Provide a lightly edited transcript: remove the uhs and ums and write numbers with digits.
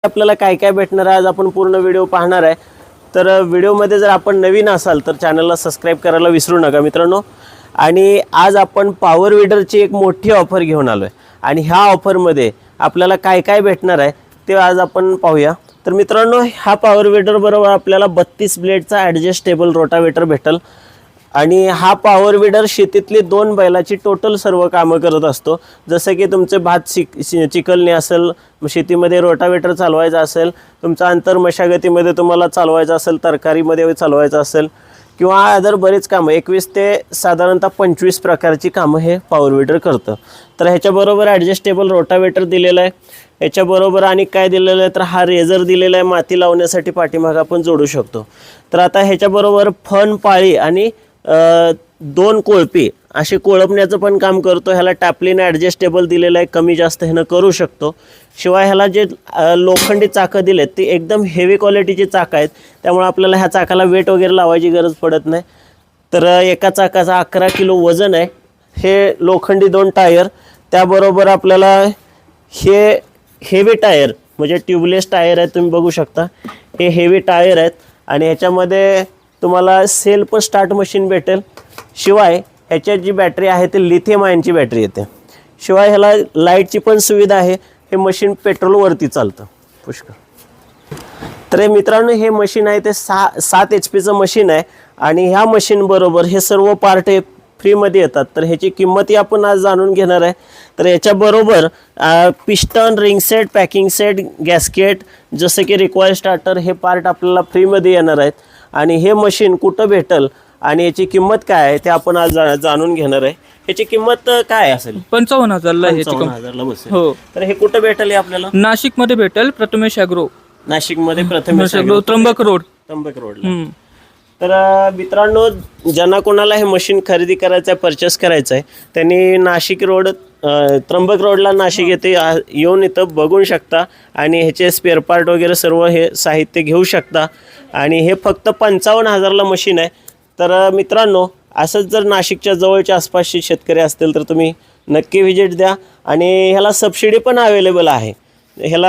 आपल्याला काय काय भेटणार आहे आज आपण पूर्ण व्हिडिओ पाहणार आहे। तर व्हिडिओमध्ये जर आपण नवीन असाल तर चॅनलला सबस्क्राइब करायला विसरू नका मित्रांनो। आणि आज आपण पॉवर विडरची एक मोठी ऑफर घेऊन आलोय आणि ह्या ऑफरमध्ये आपल्याला काय काय भेटणार आहे ते आज आपण पाहूया। तर मित्रांनो हा पॉवर विडर बरोबर आपल्याला 32 ब्लेडचा ॲडजस्टेबल रोटावेटर भेटेल आणि हा पॉवर विडर शेतीतली 2 बैलाची टोटल सर्व कामं करत असतो। जसं की तुमचे भात चिखलणे असेल, शेतीमध्ये रोटावेटर चालवायचा असेल, तुमचा अंतर मशागतीमध्ये तुम्हाला चालवायचा असेल, तरकारीमध्ये चालवायचा असेल किंवा अदर बरेच कामं 21 ते साधारणतः 25 प्रकारची कामं हे पॉवर विडर करतं। तर ह्याच्याबरोबर ॲडजस्टेबल रोटावेटर दिलेला आहे, याच्याबरोबर आणि काय दिलेलं आहे तर हा रेझर दिलेला आहे, माती लावण्यासाठी पाठीमागं आपण जोडू शकतो। तर आता ह्याच्याबरोबर फन पाळी आणि 2 कोळपी असे कोळपण्याचं पण काम करतो। ह्याला टॅपलिन ॲडजस्टेबल दिलेलं आहे, कमी जास्त ह्यानं करू शकतो। शिवाय ह्याला जे लोखंडी चाकं दिलेत ते एकदम हेवी क्वालिटीची चाकं आहेत, त्यामुळे आपल्याला ह्या चाकाला वेट वगैरे लावायची गरज पडत नाही। तर एका चाकाचा 11 किलो वजन आहे। हे लोखंडी 2 टायर, त्याबरोबर आपल्याला हे हेवी टायर म्हणजे ट्यूबलेस टायर आहेत, तुम्ही बघू शकता हे हेवी टायर आहेत आणि ह्याच्यामध्ये तुम्हाला सेल्फ स्टार्ट मशीन भेटेल। शिवाय ह्याच्यात जी बॅटरी आहे ती लिथियम आयनची बॅटरी येते। शिवाय ह्याला लाईटची पण सुविधा आहे, हे मशीन पेट्रोलवरती चालतं पुष्कळ। तर मित्रांनो हे मशीन आहे ते 7 HP मशीन आहे आणि ह्या मशीन बरोबर हे सर्व पार्ट हे फ्रीमध्ये येतात। तर ह्याची किंमतही आपण आज जाणून घेणार आहे। तर याच्याबरोबर piston, ring set, packing set, gasket जसं की रिकॉइल स्टार्टर हे पार्ट आपल्याला फ्रीमध्ये येणार आहेत आणि हे मशीन कुठं भेटेल आणि याची किंमत काय आहे ते आपण आज जाणून घेणार आहे। याची किंमत काय असेल? 55,000ला 55,000ला बसेल। हो। तर हे कुठं भेटेल आपल्याला? नाशिक मध्ये भेटेल, प्रथमेश ॲग्रो, नाशिकमध्ये प्रथमेश ॲग्रो, त्र्यंबक रोडला। तर मित्रांनो ज्यांना कोणाला हे मशीन खरेदी करायचं आहे, परचेस करायचं आहे, त्यांनी नाशिक रोड त्र्यंबक रोडला नाशिक येथे येऊन इथं बघू शकता आणि ह्याचे स्पेअर पार्ट वगैरे सर्व हे साहित्य घेऊ शकता आणि हे फक्त 55,000ला मशीन आहे। तर मित्रांनो असंच जर नाशिकच्या जवळच्या आसपासचे शेतकरी असतील तर तुम्ही नक्की व्हिजिट द्या आणि ह्याला सबसिडी पण अवेलेबल आहे। ह्याला